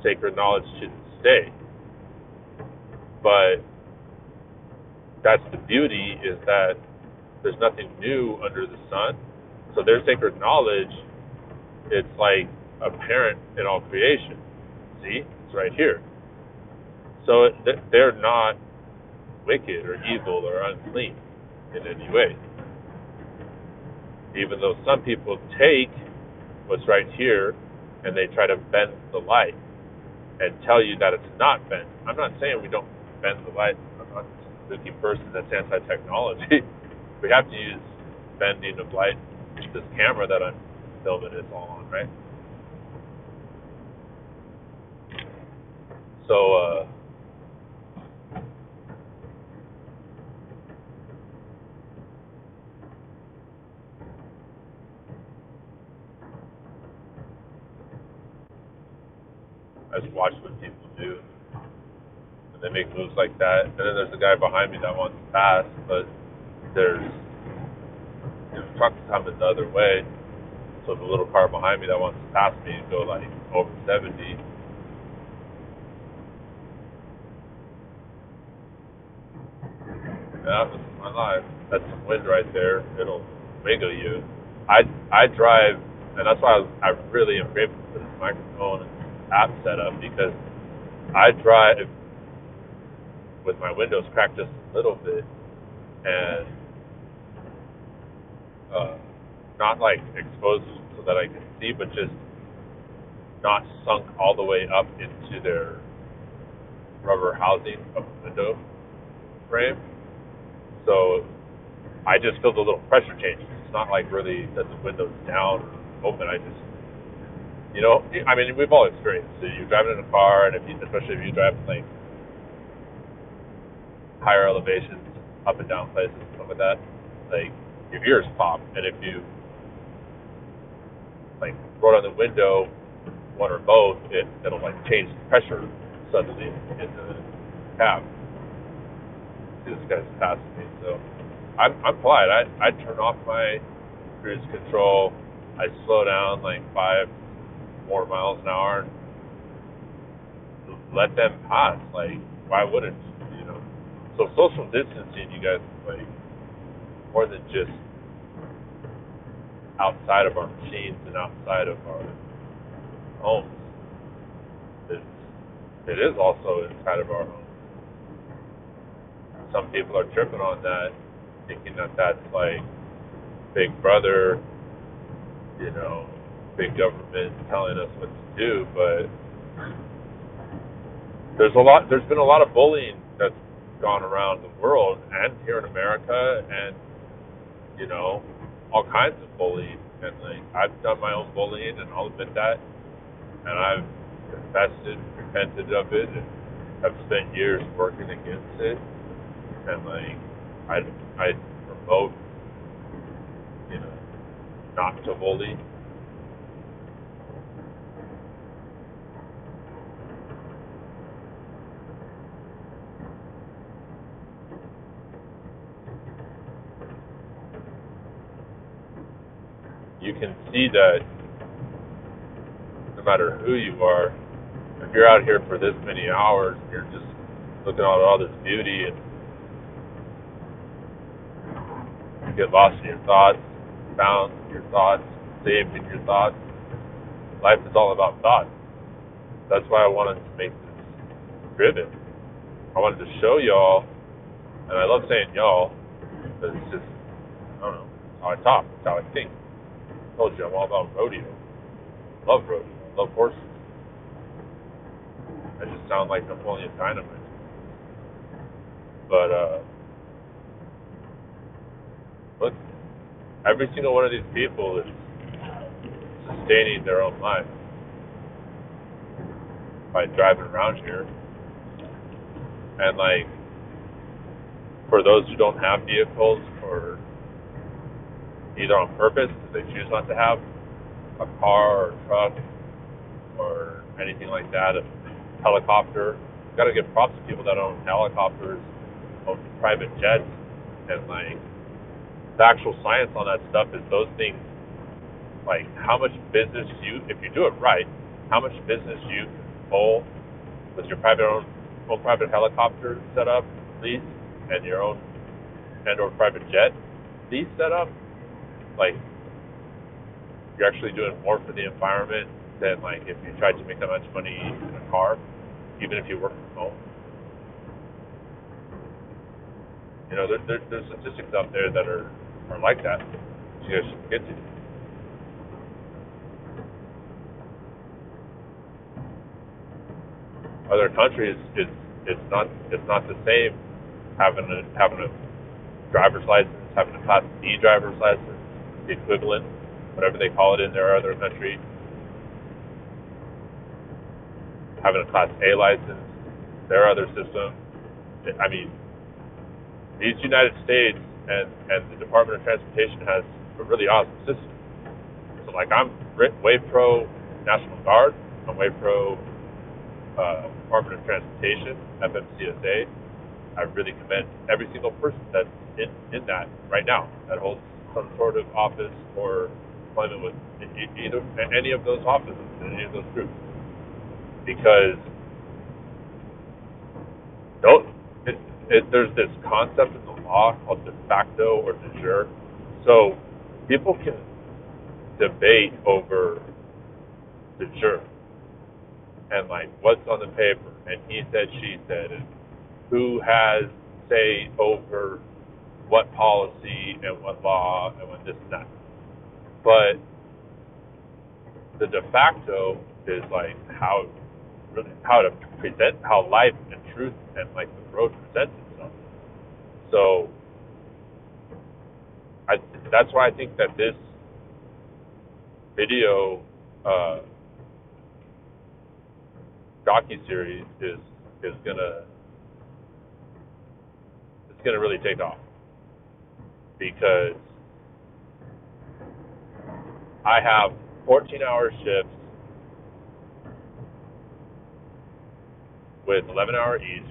sacred knowledge shouldn't stay. But that's the beauty, is that there's nothing new under the sun. So their sacred knowledge, it's like apparent in all creation. See, it's right here. So they're not wicked or evil or unclean in any way. Even though some people take what's right here and they try to bend the light and tell you that it's not bent. I'm not saying we don't bend the light. I'm not a spooky person that's anti-technology. We have to use bending of light. This camera that I'm filming is all on, right? So, I just watch what people do. And they make moves like that. And then there's a guy behind me that wants to pass, but there's trucks coming the other way. So the little car behind me that wants to pass me and go like over 70. Yeah, this is my life. That's some wind right there. It'll wiggle you. I drive, and that's why I really am grateful for this microphone and app setup, because I drive with my windows cracked just a little bit, and not like exposed so that I can see, but just not sunk all the way up into their rubber housing of the window frame. So I just feel the little pressure changes. It's not like really that the window's down or open. I just, I mean, we've all experienced it. You're driving in a car, and especially if you drive like higher elevations, up and down places, stuff like that, like your ears pop, and if you like roll down the window, one or both, it'll like change the pressure suddenly in the cab. This guy's passing me, so I'm polite. I turn off my cruise control. I slow down like 5 more miles an hour and let them pass. Like, why wouldn't you? So social distancing, you guys, like, more than just outside of our machines and outside of our homes. It is also inside of our homes. Some people are tripping on that, thinking that that's like Big Brother, big government telling us what to do. But there's been a lot of bullying that's gone around the world and here in America, and all kinds of bullying. And like, I've done my own bullying, and I'll admit that, and I've confessed it, repented of it, and have spent years working against it. And like, I promote, not to bully. You can see that no matter who you are, if you're out here for this many hours, you're just looking at all this beauty, and you get lost in your thoughts, found in your thoughts, saved in your thoughts. Life is all about thoughts. That's why I wanted to make this driven. I wanted to show y'all, and I love saying y'all, because it's just, I don't know, how I talk, it's how I think. I told you I'm all about rodeo. Love rodeo. Love horses. I just sound like Napoleon Dynamite. But look, every single one of these people is sustaining their own life by driving around here. And like, for those who don't have vehicles, or either on purpose, because they choose not to have a car or a truck or anything like that, a helicopter. You gotta give props to people that own helicopters, own private jets, and like, the actual science on that stuff is those things, like how much business if you do it right, how much business you can full with your own private helicopter set up, lease, and your own and/or private jet lease set up, like you're actually doing more for the environment than like if you tried to make that much money in a car, even if you work from home. You know, there's statistics out there that are like that. You guys should get to. Other countries, it's not the same having a driver's license, having a Class D driver's license, the equivalent, whatever they call it in their other country, having a Class A license, their other system. I mean, these United States and the Department of Transportation has a really awesome system. So, like, I'm way pro National Guard. I'm way pro Department of Transportation, FMCSA. I really commend every single person that's in that right now that holds some sort of office or employment with either any of those offices, any of those groups, because there's this concept in the law called de facto or de jure. So people can debate over de jure and like what's on the paper and he said, she said, and who has say over what policy and what law and what this and that. But the de facto is like how to present how life and truth and like the road presents itself. So that's why I think that this video docu-series is gonna really take off, because I have 14-hour shifts with 11-hour each,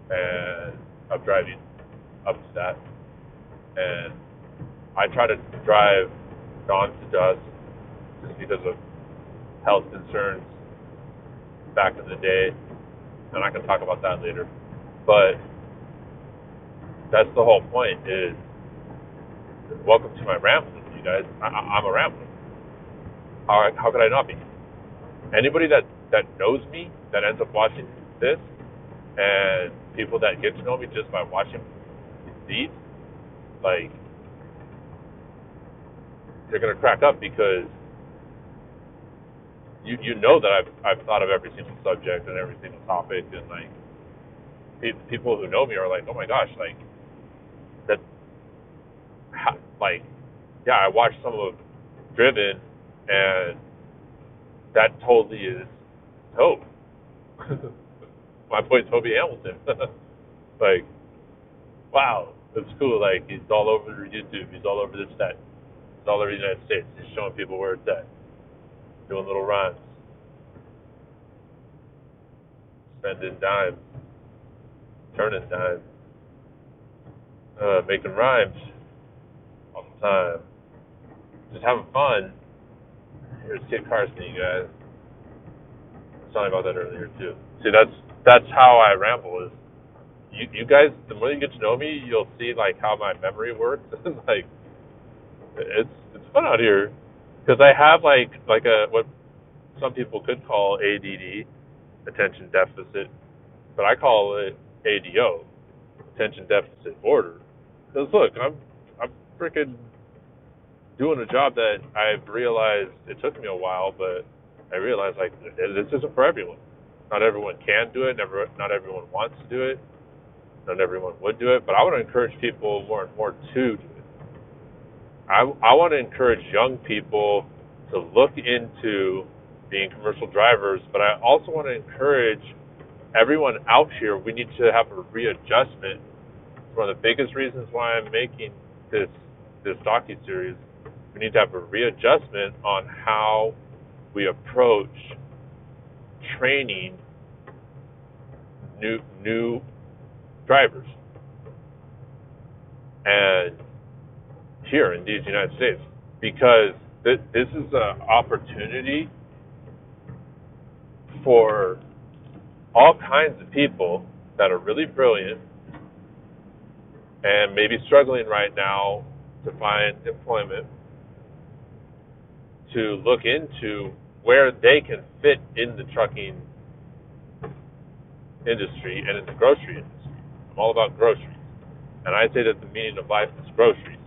and I'm driving up to that, and I try to drive dawn to dusk just because of health concerns back in the day, and I can talk about that later. But that's the whole point, is welcome to my rambling, you guys. I'm a rambler. How could I not be? Anybody that knows me, that ends up watching this, and people that get to know me just by watching these, like, they're gonna crack up, because you know that I've thought of every single subject and every single topic, and like people who know me are like, oh my gosh, like that, like, yeah, I watched some of Driven, and that totally is Tobe. My boy Toby Hamilton. Like, wow, it's cool. Like, he's all over YouTube. He's all over this, that. He's all over the United States. He's showing people where it's at. Doing little rhymes. Spending dimes. Turning dimes. Making rhymes all the time. Just having fun. Here's Kit Carson, you guys. I was talking about that earlier too. See, that's how I ramble. Is you guys, the more you get to know me, you'll see like how my memory works. Like, it's fun out here, because I have like a what some people could call ADD, attention deficit, but I call it ADO, attention deficit disorder. Because look, I'm freaking doing a job that I've realized it took me a while, but I realized like this isn't for everyone. Not everyone can do it. Not everyone wants to do it. Not everyone would do it. But I want to encourage people more and more to do it. I want to encourage young people to look into being commercial drivers, but I also want to encourage everyone out here. We need to have a readjustment. It's one of the biggest reasons why I'm making this docu-series. We need to have a readjustment on how we approach training new drivers, and here in these United States, because this is an opportunity for all kinds of people that are really brilliant and maybe struggling right now to find employment to look into where they can fit in the trucking industry and in the grocery industry. I'm all about groceries. And I say that the meaning of life is groceries.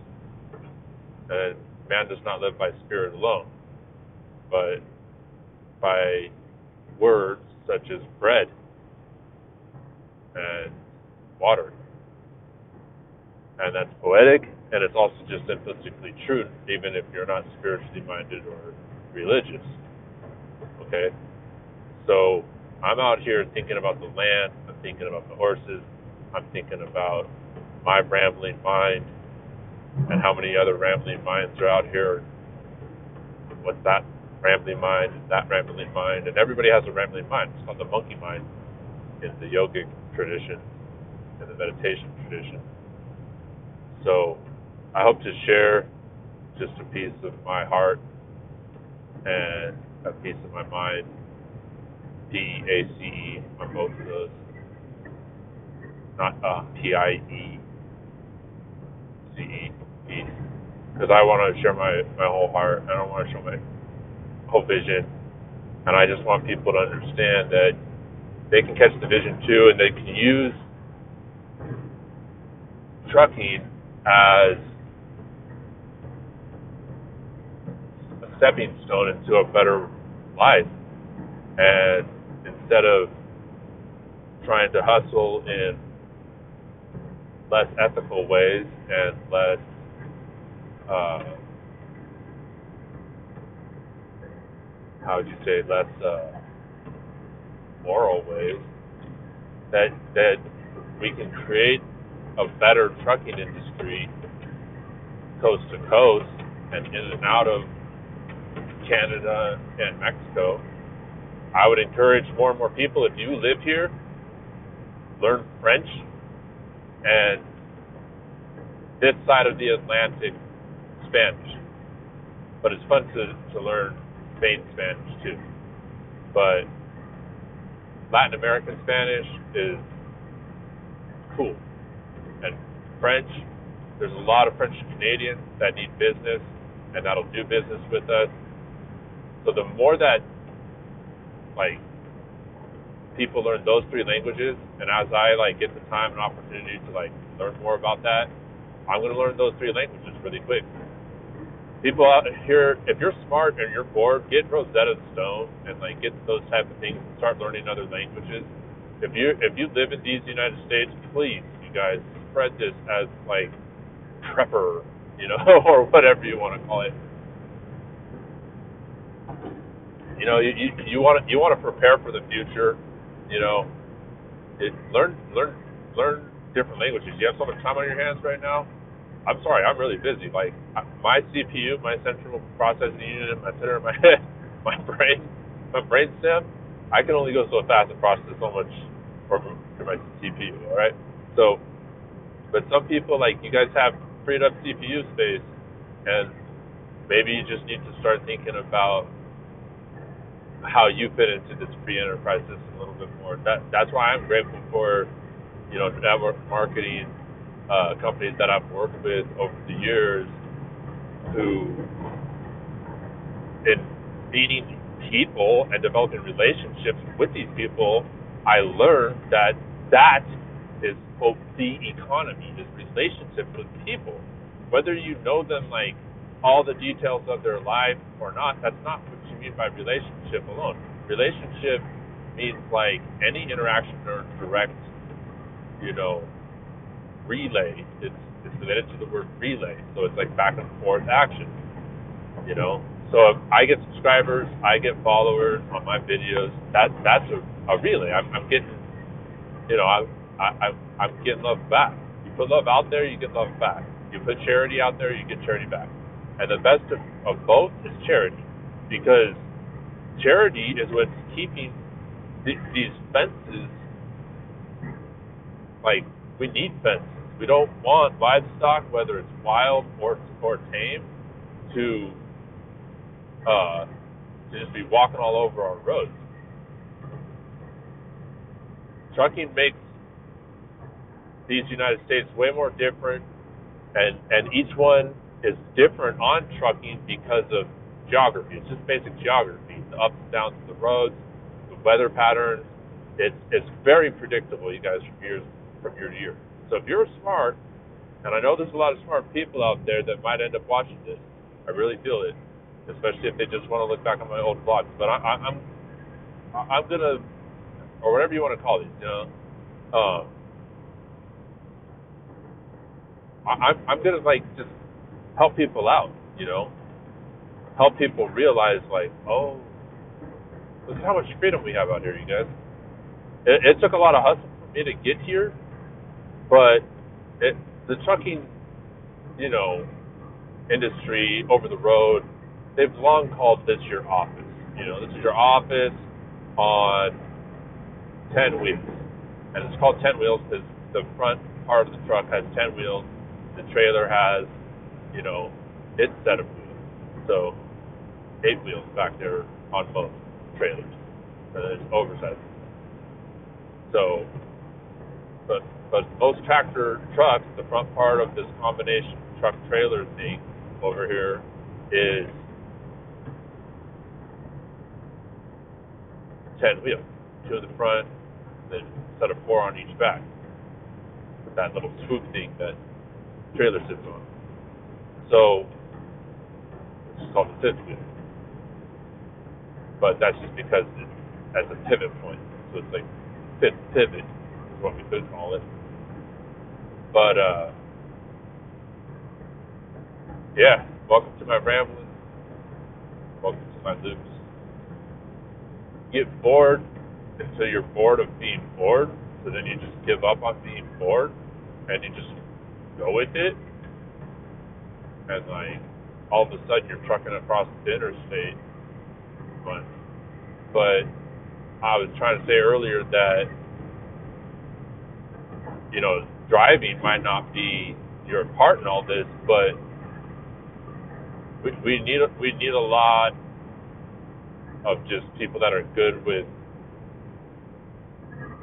And man does not live by spirit alone, but by words such as bread and water. And that's poetic, and it's also just simplistically true, even if you're not spiritually minded or religious. Okay? So I'm out here thinking about the land, I'm thinking about the horses, I'm thinking about my rambling mind and how many other rambling minds are out here. What's that rambling mind? Is that rambling mind? And everybody has a rambling mind. It's called the monkey mind in the yogic tradition, in the meditation tradition. So I hope to share just a piece of my heart and a piece of my mind, PACE on both of those, not PIECE, because I want to share my whole heart. I don't want to show my whole vision, and I just want people to understand that they can catch the vision too, and they can use trucking as a stepping stone into a better life. And instead of trying to hustle in less ethical ways and less how would you say, less moral ways, that we can create a better trucking industry coast to coast and in and out of Canada and Mexico. I would encourage more and more people, if you live here, learn French, and this side of the Atlantic, Spanish. But it's fun to learn Spain Spanish too. But Latin American Spanish is cool. And French, there's a lot of French Canadians that need business and that'll do business with us. So the more that people learn those three languages, and as I get the time and opportunity to learn more about that, I'm going to learn those three languages really quick. People out here, if you're smart and you're bored, get Rosetta Stone and get those type of things and start learning other languages. If you live in these United States, please, you guys, spread this as prepper, or whatever you want to call it. You want to prepare for the future. Learn different languages. You have so much time on your hands right now. I'm sorry, I'm really busy. My CPU, my central processing unit, my center of my head, my brain stem, I can only go so fast and process so much for my CPU. All right. So, but some people you guys have freed up CPU space, and maybe you just need to start thinking about how you fit into this free enterprise system a little bit more. That's why I'm grateful for network marketing companies that I've worked with over the years, who, in meeting people and developing relationships with these people, I learned that is, quote, the economy, is relationships with people. Whether you know them all the details of their life or not, that's not what you mean by relationship alone. Relationship means any interaction or direct, relay. It's related to the word relay, so it's back and forth action. So if I get subscribers, I get followers on my videos. That's a relay. I'm getting, I'm getting love back. You put love out there, you get love back. You put charity out there, you get charity back. And the best of both is charity, because charity is what's keeping these fences. We need fences. We don't want livestock, whether it's wild or tame, to just be walking all over our roads. trucking makes these United States way more different, and each one is different on trucking because of geography. It's just basic geography, the ups and downs of the roads, the weather patterns. It's very predictable, you guys, from year to year. So if you're smart, and I know there's a lot of smart people out there that might end up watching this, I really feel it, especially if they just want to look back on my old vlogs. But I'm gonna, or whatever you want to call these, I'm gonna like just help people out, help people realize like, oh, look at how much freedom we have out here, you guys. It took a lot of hustle for me to get here, but the trucking, industry over the road, they've long called this your office. This is your office on 10 wheels. And it's called 10 wheels because the front part of the truck has 10 wheels. The trailer has, its set of wheels. So 8 wheels back there on most trailers. And then it's oversized. So, but most tractor trucks, the front part of this combination truck trailer thing over here is 10 wheels. 2 in the front, then a set of 4 on each back. With that little swoop thing that trailer sits on. So it's called the 5th wheel. But that's just because it's as a pivot point. So it's like 5th pivot is what we could call it. But yeah, welcome to my rambling. Welcome to my loops. Get bored until you're bored of being bored, so then you just give up on being bored and you just go with it, and like all of a sudden you're trucking across the interstate. But I was trying to say earlier that driving might not be your part in all this, but we need a lot of just people that are good with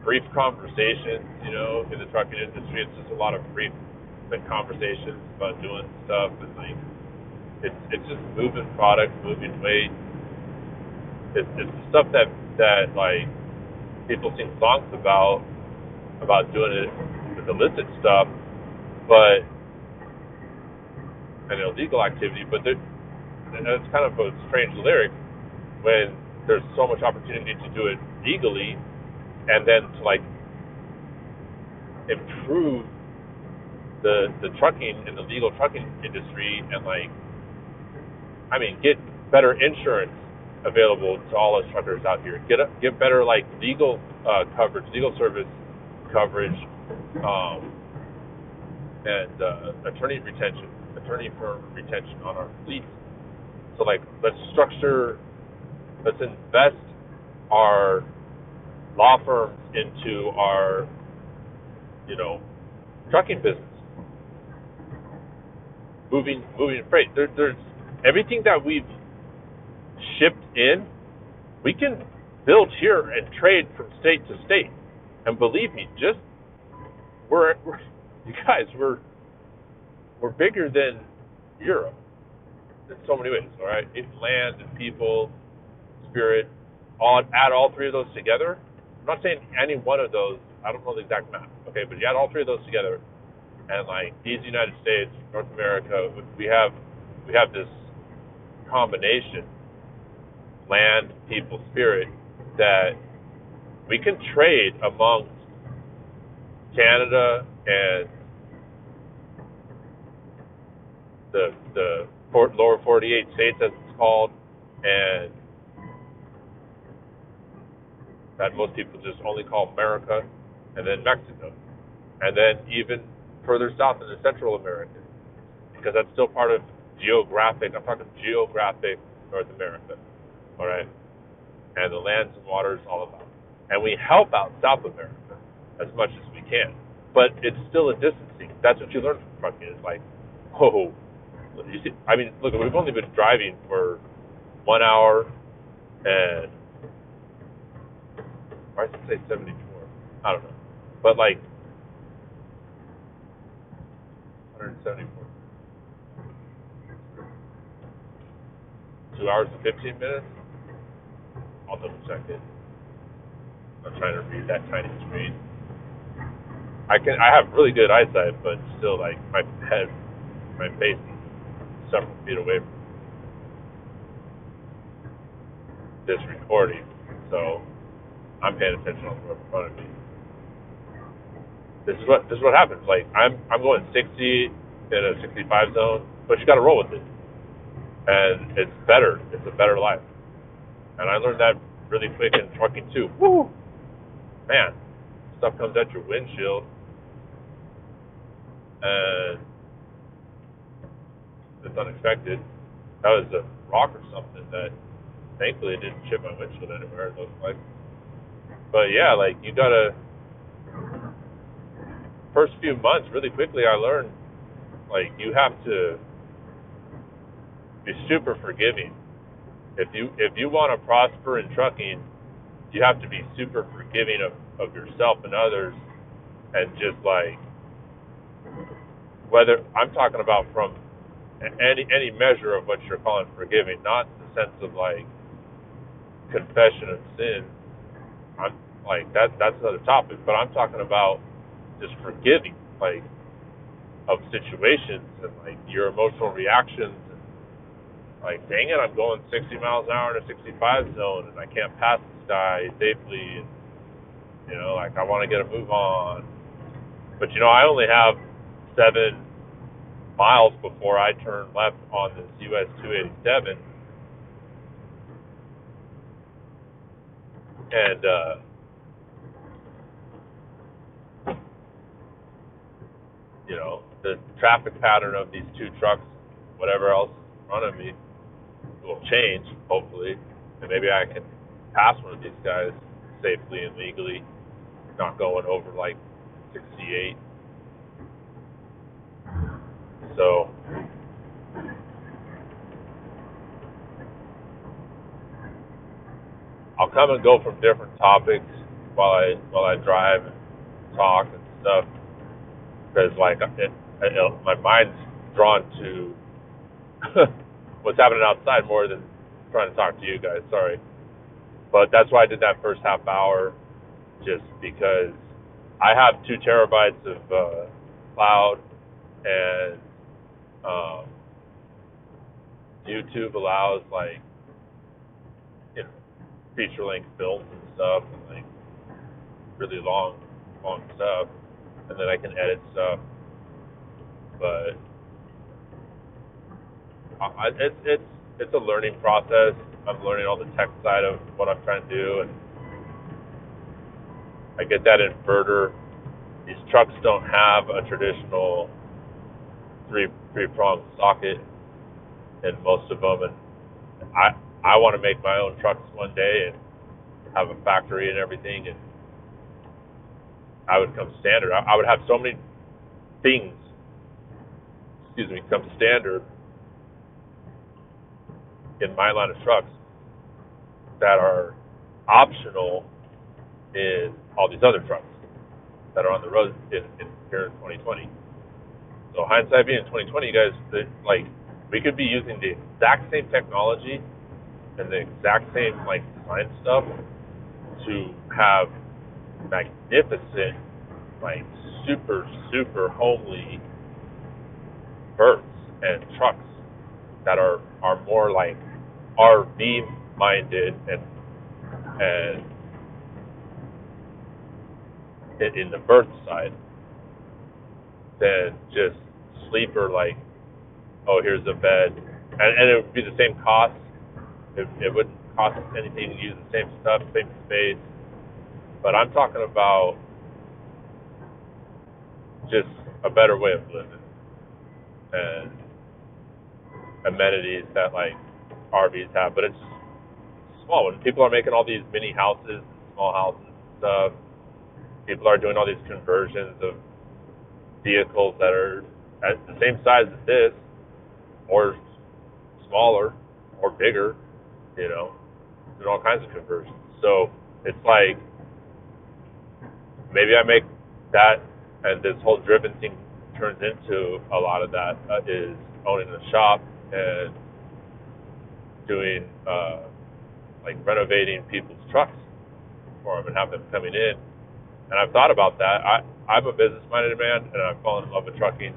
brief conversations, in the trucking industry. It's just a lot of brief conversations about doing stuff, and like it's just moving product, moving weight. It's the stuff that like people sing songs about doing it with illicit stuff, but an illegal activity. But it's kind of a strange lyric when there's so much opportunity to do it legally, and then to like improve the trucking and the legal trucking industry, and like, get better insurance available to all us truckers out here. Get better like legal coverage, legal service coverage, and attorney firm retention on our fleets. So like, let's invest our law firms into our, trucking business. Moving freight. There's everything that we've shipped in, we can build here and trade from state to state. And believe me, we're bigger than Europe in so many ways. All right, in land and people, spirit. Add all 3 of those together. I'm not saying any one of those. I don't know the exact math. Okay, but you add all 3 of those together, and like these United States, North America, we have this combination, land, people, spirit, that we can trade amongst Canada and the lower 48 states, as it's called, and that most people just only call America, and then Mexico, and then even further south into Central America, because that's still part of I'm talking geographic North America, all right, and the lands and waters all of that. And we help out South America as much as we can, but it's still a distancing. That's what you learn from trucking. It's like, you see, look, we've only been driving for 1 hour and, why did it say 74? I don't know. But like 174. 2 hours and 15 minutes? I'll double check it. I'm trying to read that tiny screen. I have really good eyesight, but still, like, my head, my face is several feet away from this recording, so I'm paying attention on the road in front of me. This is what happens. Like, I'm going 60 in a 65 zone, but you got to roll with it, and it's better. It's a better life, and I learned that really quick in trucking too. Woo, man, stuff comes at your windshield, and it's unexpected. That was a rock or something that thankfully it didn't chip my windshield anywhere, it looked like. But yeah, like, you gotta, first few months, really quickly I learned, like, you have to be super forgiving. If you want to prosper in trucking, you have to be super forgiving of yourself and others, and just like, whether I'm talking about from any measure of what you're calling forgiving, not the sense of like confession of sin. I'm like that's another topic, but I'm talking about just forgiving, like, of situations and like your emotional reactions. And like, dang it, I'm going 60 miles an hour in a 65 zone and I can't pass this guy safely. And, like, I want to get a move on, but I only have 7 miles before I turn left on this US 287, and the traffic pattern of these 2 trucks, whatever else in front of me, will change, hopefully, and maybe I can pass one of these guys safely and legally, not going over like 68. So I'll come and go from different topics while I drive and talk and stuff, because like my mind's drawn to what's happening outside more than trying to talk to you guys. Sorry, but that's why I did that first half hour, just because I have 2 terabytes of cloud, and YouTube allows, like, feature length films and stuff, and like really long stuff, and then I can edit stuff. But it's a learning process. I'm learning all the tech side of what I'm trying to do, and I get that inverter. These trucks don't have a traditional three-pronged socket in most of them, and I want to make my own trucks one day and have a factory and everything, and I would come standard. I would have so many things, come standard in my line of trucks that are optional in all these other trucks that are on the road here in 2020. So hindsight being 2020, you guys, like, we could be using the exact same technology and the exact same like design stuff to have magnificent, like, super homely berths and trucks that are more like RV minded and in the berth side than just sleeper, like, oh, here's a bed, and it would be the same cost. It wouldn't cost us anything to use the same stuff, same space. But I'm talking about just a better way of living and amenities that like RVs have. But it's just small. When people are making all these mini houses, small houses and stuff, people are doing all these conversions of vehicles that are at the same size as this, or smaller, or bigger, doing all kinds of conversions. So it's like maybe I make that, and this whole driven thing turns into a lot of that is owning a shop and doing like renovating people's trucks for them and have them coming in. And I've thought about that. I'm a business-minded man, and I've fallen in love with trucking,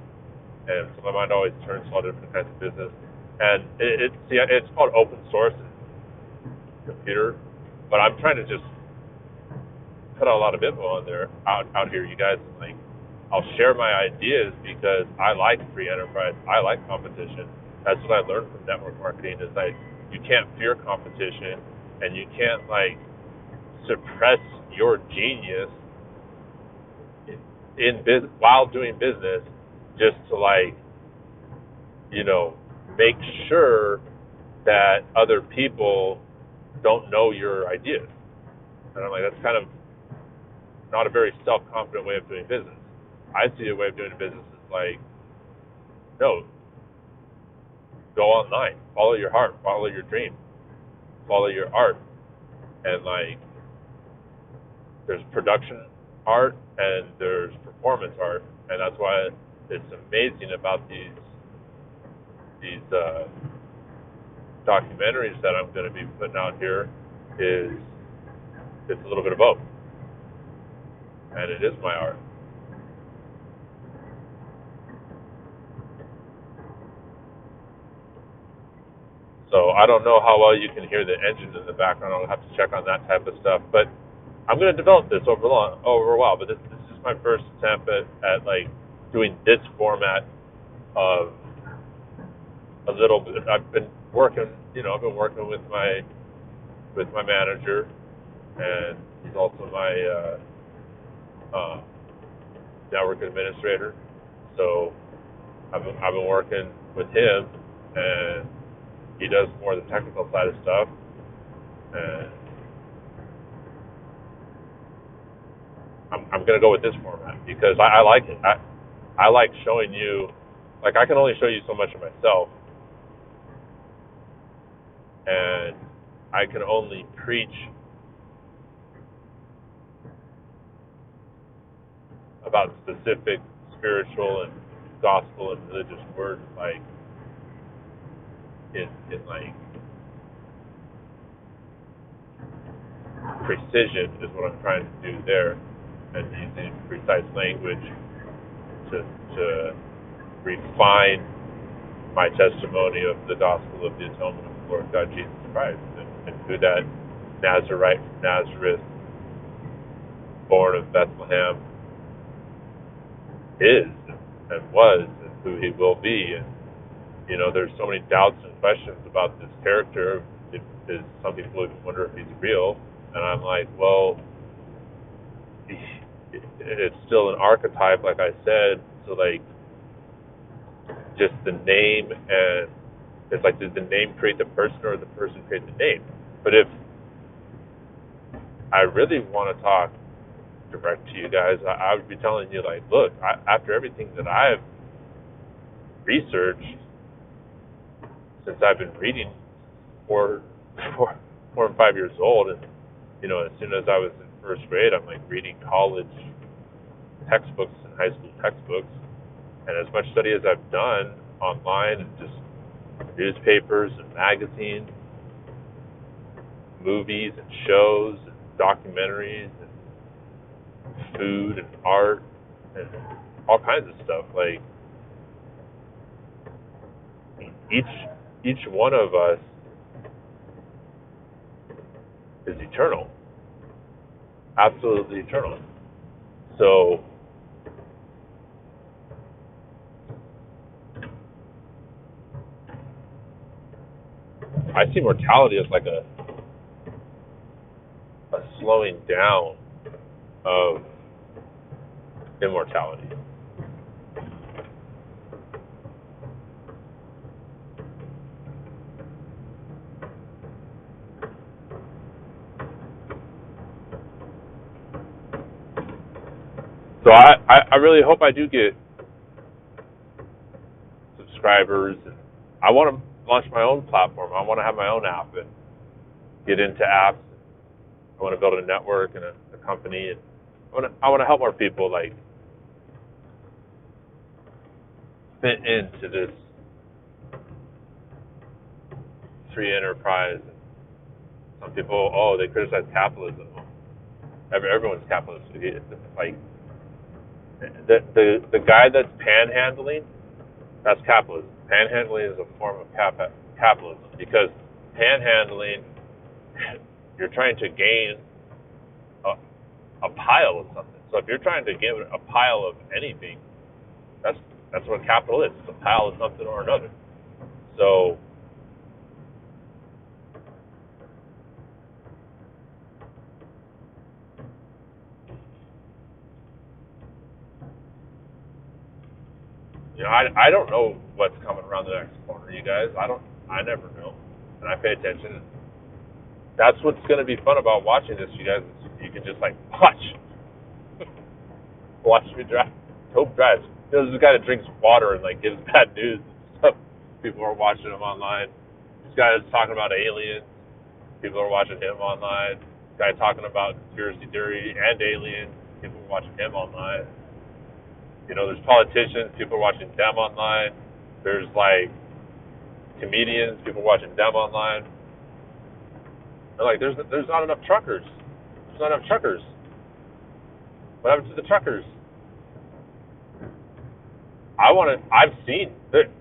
and so my mind always turns to all different kinds of business. And it's called open source computer, but I'm trying to just put a lot of info on there out here, you guys. Like, I'll share my ideas because I like free enterprise. I like competition. That's what I learned from network marketing is like you can't fear competition, and you can't like suppress your genius in business while doing business just to like make sure that other people don't know your ideas. And I'm like, that's kind of not a very self-confident way of doing business. I see a way of doing business as like, no, go online, follow your heart, follow your dream, follow your art. And like, there's production art and there's performance art, and that's why it's amazing about these documentaries that I'm going to be putting out here is it's a little bit of both, and it is my art. So I don't know how well you can hear the engines in the background. I'll have to check on that type of stuff, but I'm going to develop this over a while. But this is my first attempt at like doing this format of a little bit. I've been working with my manager, and he's also my network administrator. So I've been working with him, and he does more of the technical side of stuff. And I'm gonna go with this format because I like it. I like showing you, like I can only show you so much of myself, and I can only preach about specific spiritual and gospel and religious words like in like precision is what I'm trying to do there, and using precise language to refine my testimony of the gospel of the atonement of the Lord God Jesus Christ, and who that Nazarite from Nazareth, born of Bethlehem, is and was, and who he will be. And there's so many doubts and questions about this character. Some people even wonder if he's real, and I'm like, well, it's still an archetype, like I said. So like, just the name, and it's like, did the name create the person or the person create the name? But if I really want to talk direct to you guys, I would be telling you like, look, after everything that I've researched since I've been reading four and 5 years old, and as soon as I was in first grade, I'm like reading college textbooks and high school textbooks, and as much study as I've done online and just newspapers and magazines, movies and shows and documentaries and food and art and all kinds of stuff. Like each one of us is eternal, absolutely eternal. So I see mortality as like a slowing down of immortality. So I really hope I do get subscribers, and I want to launch my own platform. I want to have my own app and get into apps. I want to build a network and a company, and I want to help more people like fit into this free enterprise. Some people, they criticize capitalism. Everyone's capitalist. It's like the guy that's panhandling, that's capitalism. Panhandling is a form of capitalism because panhandling, you're trying to gain a pile of something. So if you're trying to get a pile of anything, that's what capital is. It's a pile of something or another. So I don't know what's coming around the next corner, you guys. I never know, and I pay attention. That's what's going to be fun about watching this, you guys. You can just like watch me drive. Hope drives. There's this guy that drinks water and like gives bad news and stuff. People are watching him online. This guy is talking about aliens. People are watching him online. This guy talking about conspiracy theory and aliens. People are watching him online. There's politicians. People are watching them online. There's like comedians. People are watching them online. They're like, there's not enough truckers. There's not enough truckers. What happened to the truckers? I've seen.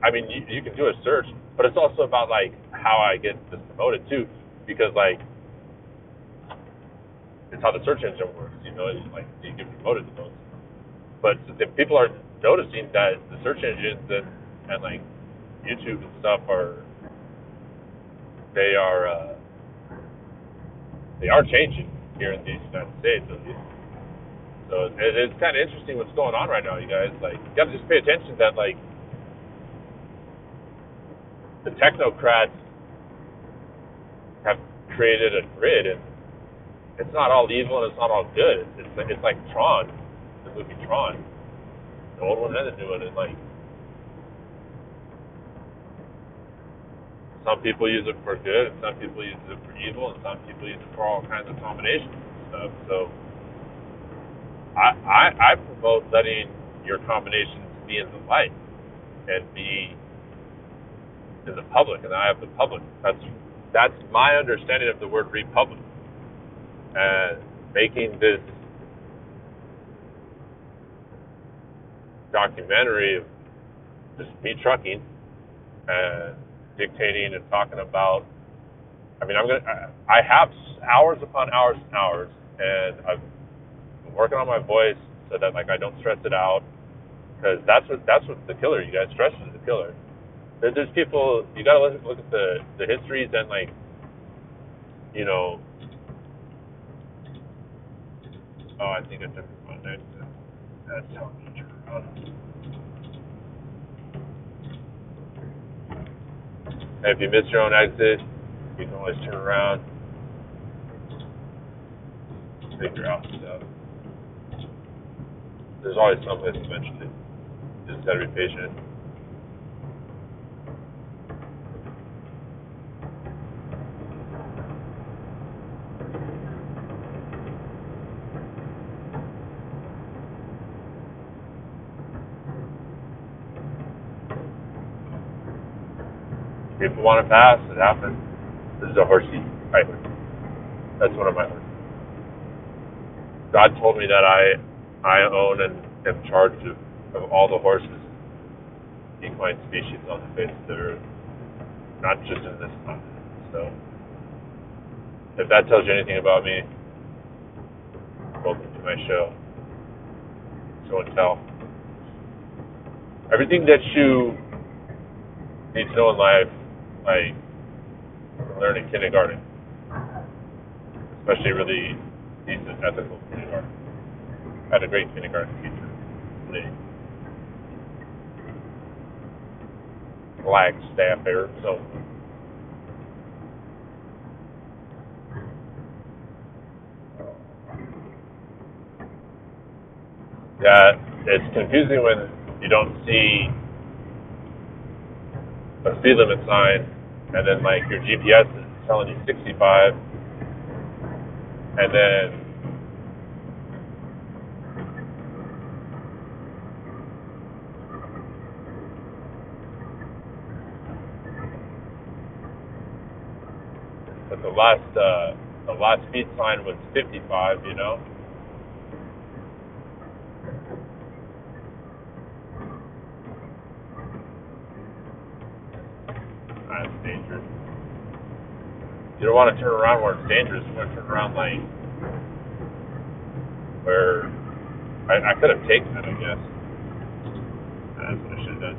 I mean, you can do a search, but it's also about like how I get this promoted too, because like it's how the search engine works. It's like you get promoted the most. But if people are noticing that the search engines and like YouTube and stuff they are changing here in the United States at least. So it's kind of interesting what's going on right now, you guys. Like, you got to just pay attention that like the technocrats have created a grid, and it's not all evil and it's not all good. It's like Tron, the movie Tron, the old one and the new one, and like some people use it for good, and some people use it for evil, and some people use it for all kinds of combinations and stuff. So I promote letting your combinations be in the light and be in the public, and I have the public. That's my understanding of the word republic. And making this documentary of just me trucking and dictating and talking about. I mean, I have hours upon hours and hours, and I've been working on my voice so that like I don't stress it out, because that's what's the killer. You guys, stress is the killer. There's people, you gotta look at the histories and like, I think I took my next. That's how me turn around. And if you miss your own exit, you can always turn around, figure out stuff. There's always something eventually. Just gotta be patient. People want to pass, it happens. This is a horsey right here. That's one of my horses. God told me that I own and am charged of all the horses, equine species on the face of the earth, not just in this continent. So, if that tells you anything about me, welcome to my show. Show and tell. Everything that you need to know in life, like learn in kindergarten, especially really decent ethical kindergarten. I had a great kindergarten teacher. The Flagstaff there, so yeah, it's confusing when you don't see a speed limit sign, and then like your GPS is telling you 65, and then but the last speed sign was 55. You know. That's dangerous. You don't want to turn around where it's dangerous. You want to turn around like where I could have taken it, I guess. That's what I should have done.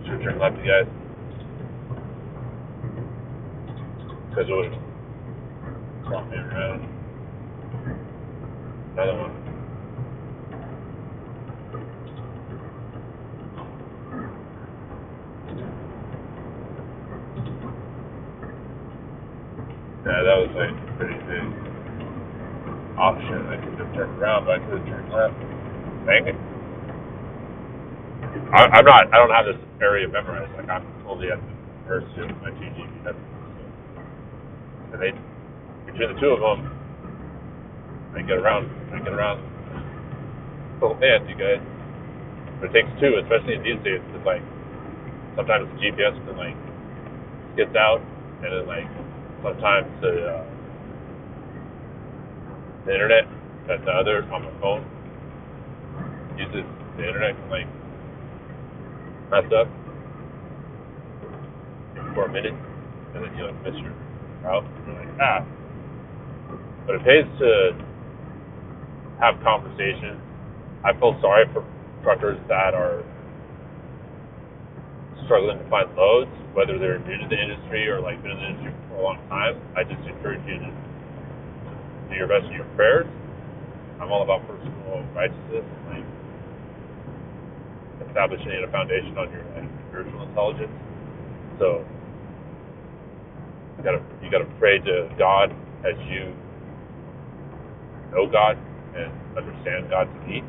Should have turned left, you guys. Because it would have brought me around. Another one. Yeah, that was like a pretty big option. I could have turned around, but I could have turned left. Dang it. I don't have this area memorized. Like, I'm totally at the mercy of my two GPS. And between the two of them, I get around both hands, you guys. But it takes two, especially in these days, because, like, sometimes the GPS can, like, gets out, and then, like, sometimes the internet that the other on my phone uses the internet can, like, mess up for a minute, and then you, like, miss your route, and you're like, ah. But it pays to have conversations. I feel sorry for truckers that are struggling to find loads, whether they're new to the industry or like been in the industry for a long time. I just encourage you to do your best in your prayers. I'm all about personal righteousness and like establishing a foundation on your like spiritual intelligence. So you gotta pray to God as you know God and understand God to be.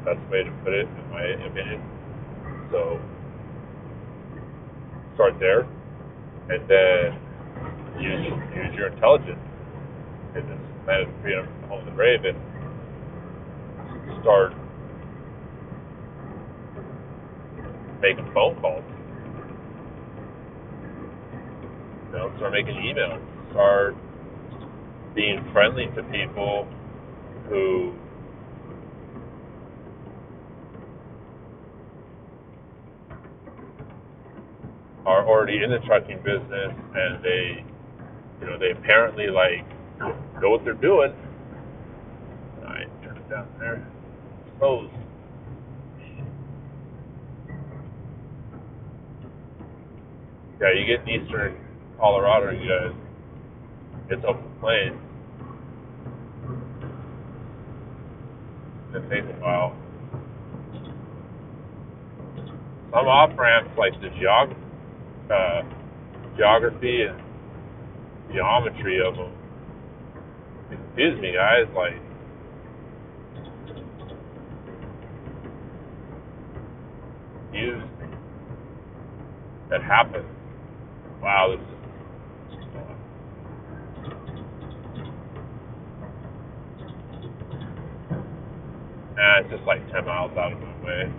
That's the way to put it, in my opinion. So start there, and then use your intelligence in this land of freedom, home of the brave, and start making phone calls. You know, start making emails. Start being friendly to people who are already in the trucking business, and they apparently like know what they're doing. I turn it down there. Close. Yeah, you get in eastern Colorado, you guys. It's open plains. It takes a while. Some off ramps, like the geography and geometry of them, excuse me, guys. Like, use that happens. Wow, this is. It's just like 10 miles out of my way.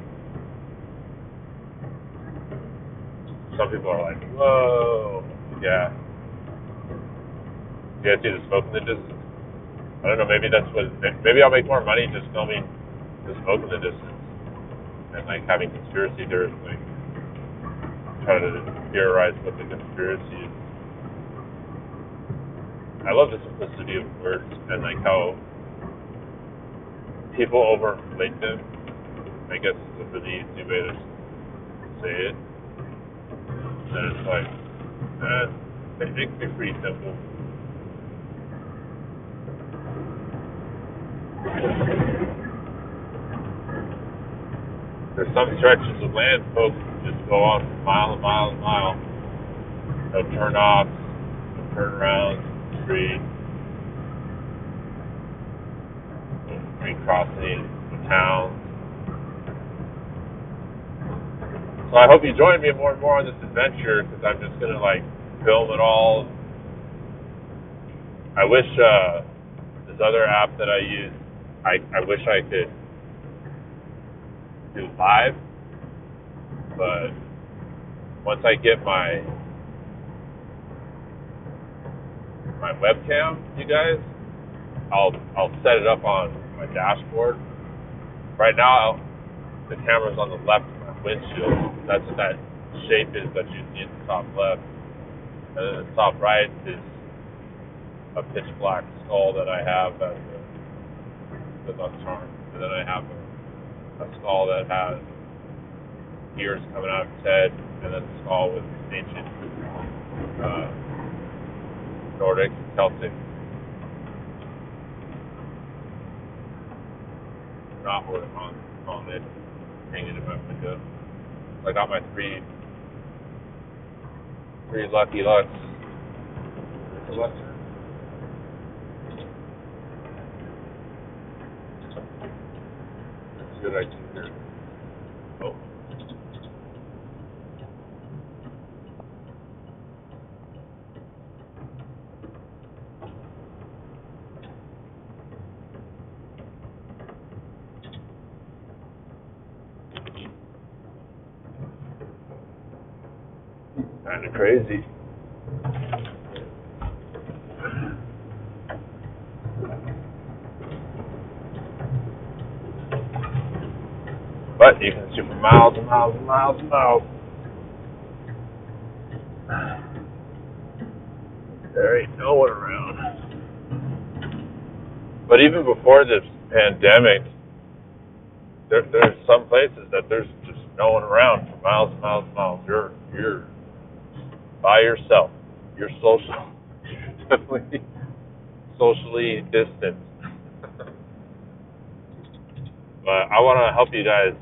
Some people are like, whoa, yeah. You guys see the smoke in the distance? I don't know, maybe I'll make more money just filming the smoke in the distance and like having conspiracy theorists like try to theorize what the conspiracy is. I love the simplicity of words and like how people overinflate them. I guess is a really easy way to say it. And it's like, it makes me pretty simple. There's some stretches of land, folks, just go on for mile and mile and mile. No turn-offs, no turnarounds, street crossings, no towns. So I hope you join me more and more on this adventure, because I'm just going to like film it all. I wish this other app that I use, I wish I could do live, but once I get my my webcam, you guys, I'll set it up on my dashboard. Right now, the camera's on the left of my windshield. That's what that shape is that you see at the top left. And then the top right is a pitch black skull that I have that's on charm. And then I have a skull that has ears coming out of his head, and then a skull with ancient Nordic, Celtic knotwork on it, hanging in my window. So I got my three Lucky Lucks. That's good idea here. Oh. Kind of crazy. But you can see for miles and miles and miles and miles. There ain't no one around. But even before this pandemic, there's some places that there's just no one around for miles and miles and miles. You're by yourself. You're definitely socially distanced. But I want to help you guys.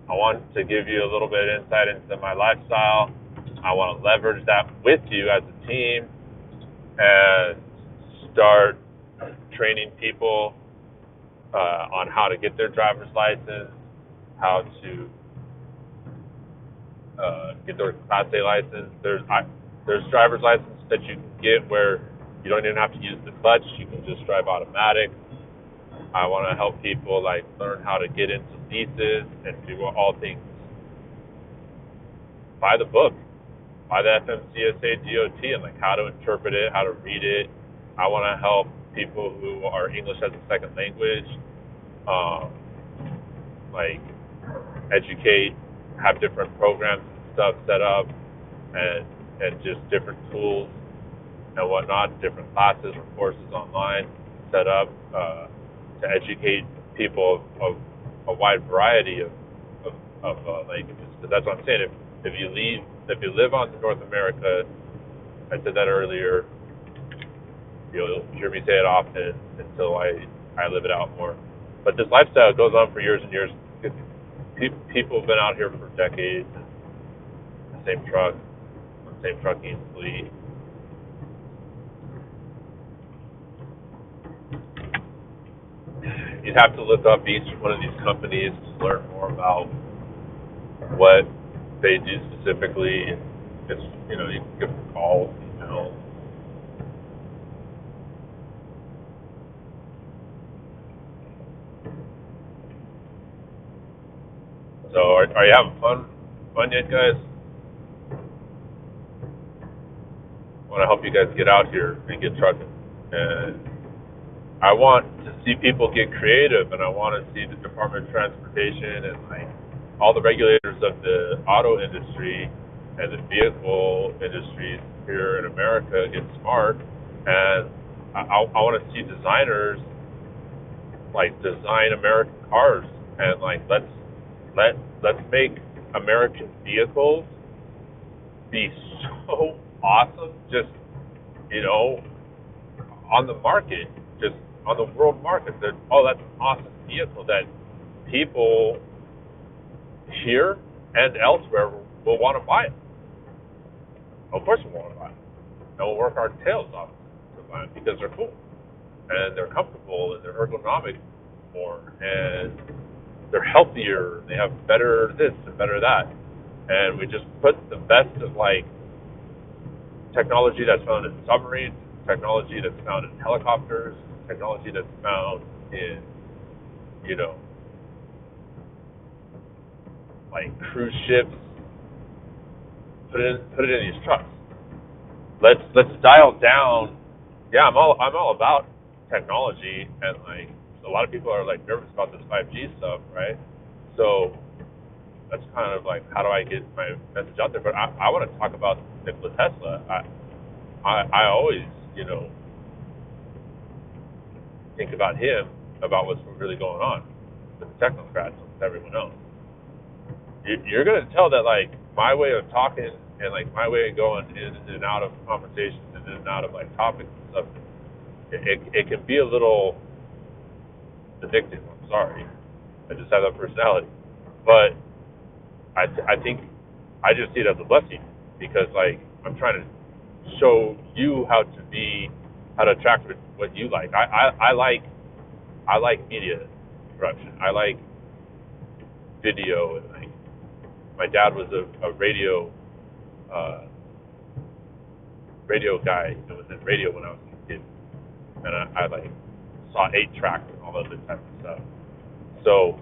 I want to give you a little bit of insight into my lifestyle. I want to leverage that with you as a team and start training people on how to get their driver's license, how to get their Class A license. There's driver's license that you can get where you don't even have to use the clutch. You can just drive automatic. I want to help people like learn how to get into leases and do all things by the book, by the FMCSA DOT, and like how to interpret it, how to read it. I want to help people who are English as a second language, like educate, have different programs and stuff set up, and just different tools and whatnot, different classes or courses online set up to educate people of a wide variety of languages. Because that's what I'm saying. If you live on North America, I said that earlier. You'll hear me say it often until I live it out more. But this lifestyle goes on for years and years. People have been out here for decades. The same trucking fleet. You'd have to look up each one of these companies to learn more about what they do specifically. It's, you can give them calls, emails. So are you having fun yet, guys? I want to help you guys get out here and get trucking. And I want to see people get creative, and I want to see the Department of Transportation and like all the regulators of the auto industry and the vehicle industries here in America get smart. And I want to see designers like design American cars, and like let's make American vehicles be so awesome, just on the market, just on the world market. That that's an awesome vehicle that people here and elsewhere will want to buy it. Of course, we'll want to buy it, and we'll work our tails off to buy it because they're cool and they're comfortable and they're ergonomic more and they're healthier. They have better this and better that, and we just put the best of like technology that's found in submarines, technology that's found in helicopters, technology that's found in like cruise ships. Put it in these trucks. Let's dial down yeah, I'm all about technology, and like a lot of people are like nervous about this 5G stuff, right? So that's kind of like how do I get my message out there? But I want to talk about Nikola Tesla. I always think about him, about what's really going on with the technocrats and with everyone else. You're going to tell that like my way of talking and like my way of going in and out of conversations and in and out of like topics and stuff, it can be a little addictive. I'm sorry, I just have that personality, but I think I just see it as a blessing because like I'm trying to show you how to attract what you like. I like media production. I like video, and like my dad was a uh, radio guy that was in radio when I was a kid, and I like saw 8-track and all that other type of stuff. So,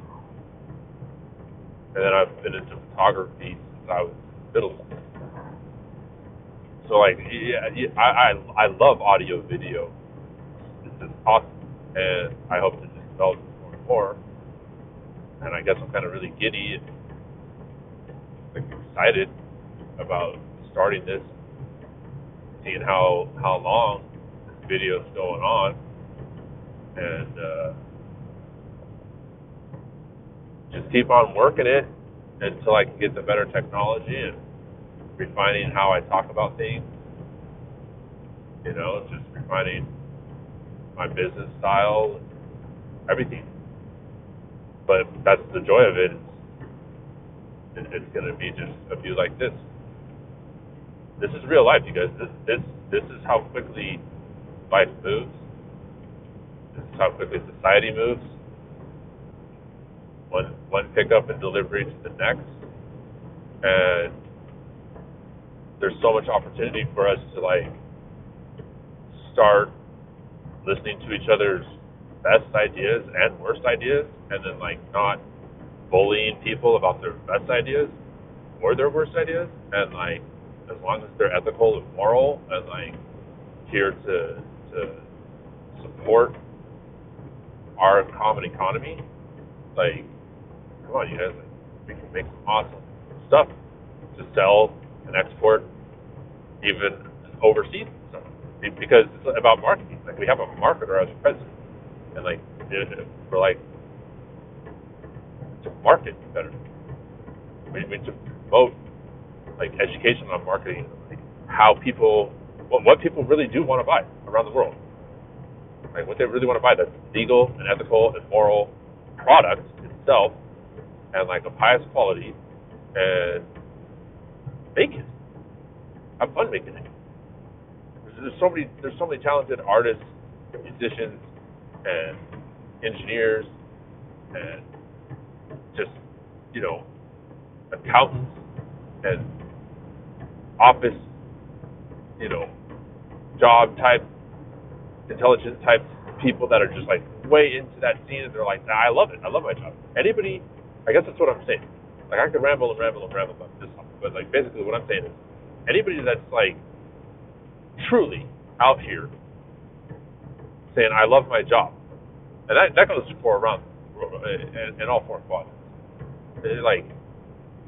and then I've been into photography since I was middle school. So like, yeah, I love audio video. It's just awesome, and I hope to just develop this more and more. And I guess I'm kind of really giddy and like excited about starting this, seeing how long this video is going on, and just keep on working it until I can get the better technology and refining how I talk about things. Just refining my business style, everything. But that's the joy of it. It's going to be just a view like this. This is real life, you guys. This is how quickly life moves. This is how quickly society moves. One pickup and delivery to the next, and there's so much opportunity for us to like start listening to each other's best ideas and worst ideas, and then like not bullying people about their best ideas or their worst ideas, and like as long as they're ethical and moral and like here to support our common economy, like come on, you guys, like we can make some awesome stuff to sell and export even overseas and stuff. Because it's about marketing. Like we have a marketer as president, and like we're like to market better. We to promote like education on marketing, like how people, what people really do want to buy around the world, like what they really want to buy that's legal and ethical and moral product itself, and like of highest quality, and make it. Have fun making it. There's so many talented artists, musicians, and engineers, and just accountants and office job type, intelligent type people that are just like way into that scene, and they're like, nah, I love it. I love my job. Anybody, I guess that's what I'm saying. Like I could ramble and ramble and ramble about this stuff, but like basically what I'm saying is anybody that's like truly out here saying I love my job, and that goes for around in all four quadrants. Like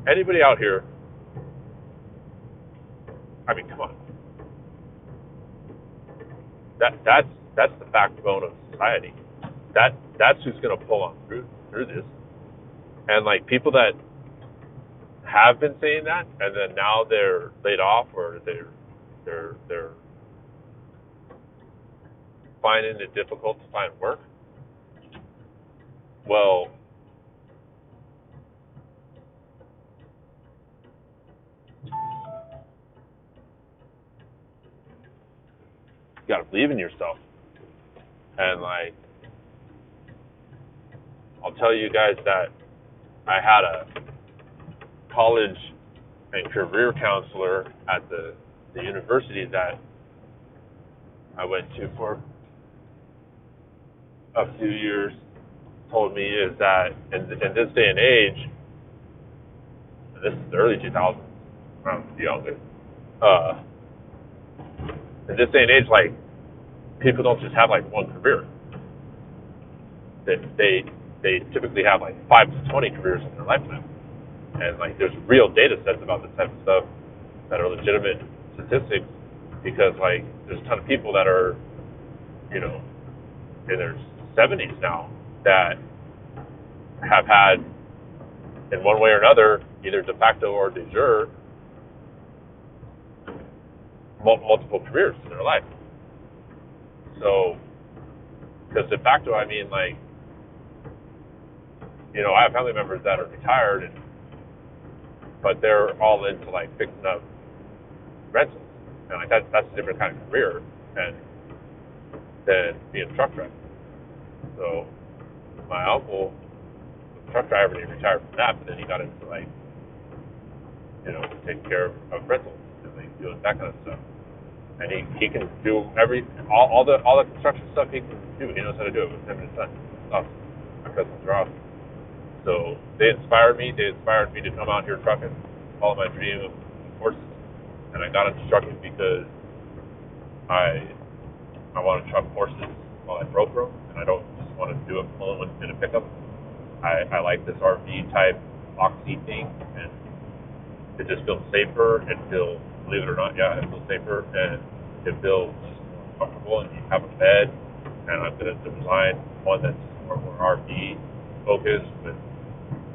anybody out here, I mean, come on, that's the backbone of society. That's who's going to pull on through this, and like people that have been saying that, and then now they're laid off or they're finding it difficult to find work. Well, you got to believe in yourself, and like I'll tell you guys that I had a college and career counselor at the university that I went to for a few years told me is that in this day and age, and this is the early 2000s, I'm the youngest, in this day and age, like people don't just have like one career. They typically have like 5 to 20 careers in their lifetime, and like there's real data sets about this type of stuff that are legitimate statistics, because like there's a ton of people that are, you know, in their 70s now that have had, in one way or another, either de facto or de jure, multiple careers in their life. So, because de facto, I mean, like, you know, I have family members that are retired, but they're all into like fixing up rentals, and like that's a different kind of career than being a truck driver. So, my uncle was a truck driver, and he retired from that, but then he got into like, you know, taking care of rentals and like doing that kind of stuff. And he can do all the construction stuff he can do. He knows how to do it with him and his son. It's awesome. My cousins are awesome. So they inspired me. They inspired me to come out here trucking, follow my dream of horses. And I got into trucking because I want to truck horses while I broker them, and I don't just want to do it pulling in a pickup. I like this RV type oxy thing, and it just feels safer. It feels, believe it or not, yeah, it feels safer, and it feels more comfortable, and you have a bed, and I'm going to design one that's more RV focused with,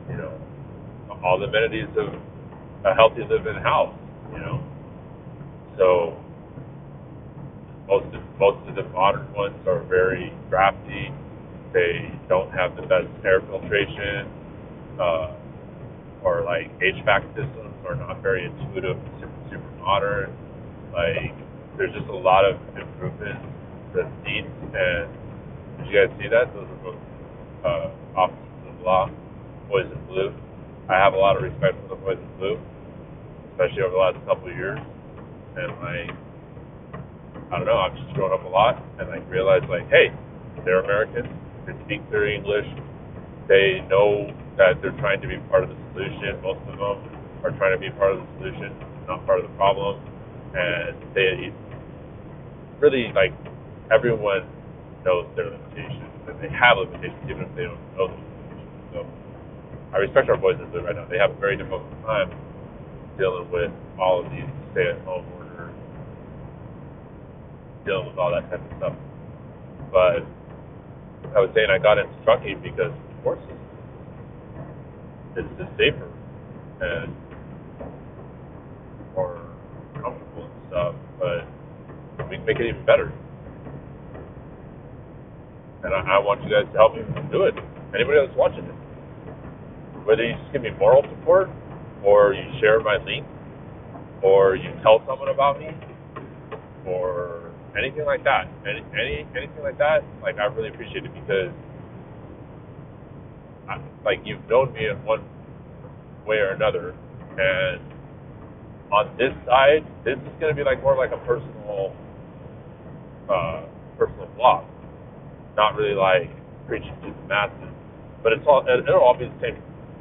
you know, all the amenities of a healthy living house, you know. So most of the modern ones are very drafty. They don't have the best air filtration, or like HVAC systems are not very intuitive, super modern. Like, there's just a lot of improvements that needs. And did you guys see that? Those are both officers of law, Boys in Blue. I have a lot of respect for the Boys in Blue, especially over the last couple of years. And like, I don't know, I've just grown up a lot and like realized like, hey, they're Americans. They speak their English. They know that they're trying to be part of the solution. Most of them are trying to be part of the solution, not part of the problem. And they really, like, everyone knows their limitations, and they have limitations even if they don't know those limitations. So I respect our boys in blue right now. They have a very difficult time dealing with all of these stay-at-home orders, dealing with all that type of stuff. But I was saying I got into trucking because horses is just safer and more comfortable and stuff, but we can make it even better. And I want you guys to help me do it. Anybody else watching it, whether you just give me moral support, or you share my link, or you tell someone about me, or anything like that, anything like that, like, I really appreciate it, because like, you've known me in one way or another, and on this side, this is going to be like more like a personal blog, not really like preaching to the masses, but it'll all be the same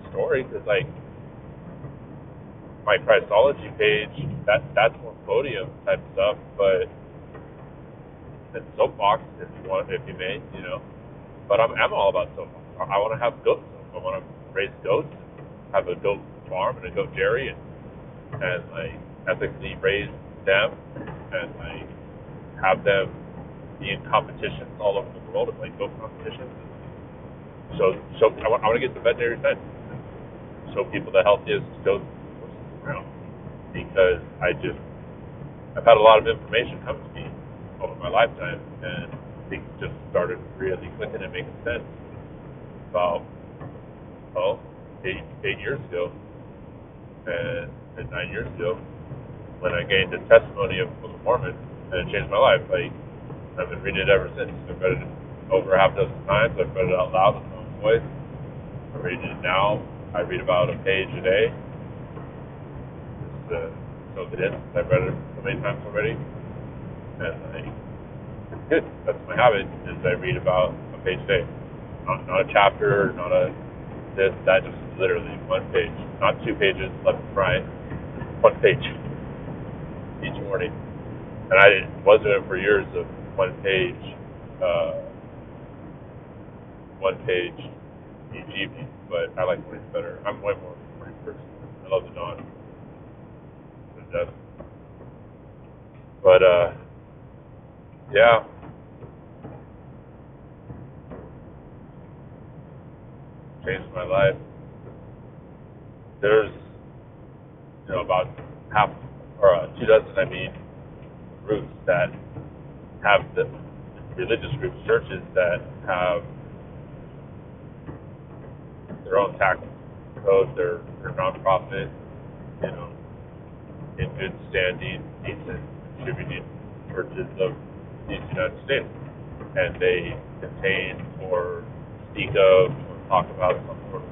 story, because like my Christology page, that's more podium type stuff, but and soapbox if you may, you know. But I'm all about soapbox. I want to have goats. I want to raise goats, have a goat farm and a goat dairy, and like ethically raise them, and like have them be in competitions all over the world, and like goat competitions. So I want to get the veterinary side, show people the healthiest goats around, because I've had a lot of information come to me over my lifetime, and things just started really clicking and making sense about 8 years ago and 9 years ago, when I gained the testimony of the Book of Mormon, and it changed my life. Like, I've been reading it ever since. I've read it over half a dozen times. I've read it out loud with my own voice. I'm reading it now. I read about a page a day. Just soak it in. I've read it so many times already. And it's good. That's my habit, is I read about a page a day. Not a chapter, not a this, that, just literally one page. Not 2 pages left and right. 1 page each morning. And I wasn't doing it for years of one page, uh, one page EG piece, but I like mornings better. I'm way more morning person. I love the dawn to death. But yeah, changed my life. There's about half or 2 dozen, groups that have the religious groups, churches that have their own tax code, they're nonprofit, in good standing, decent, contributing churches of these United States, and they contain or speak of or talk about some sort of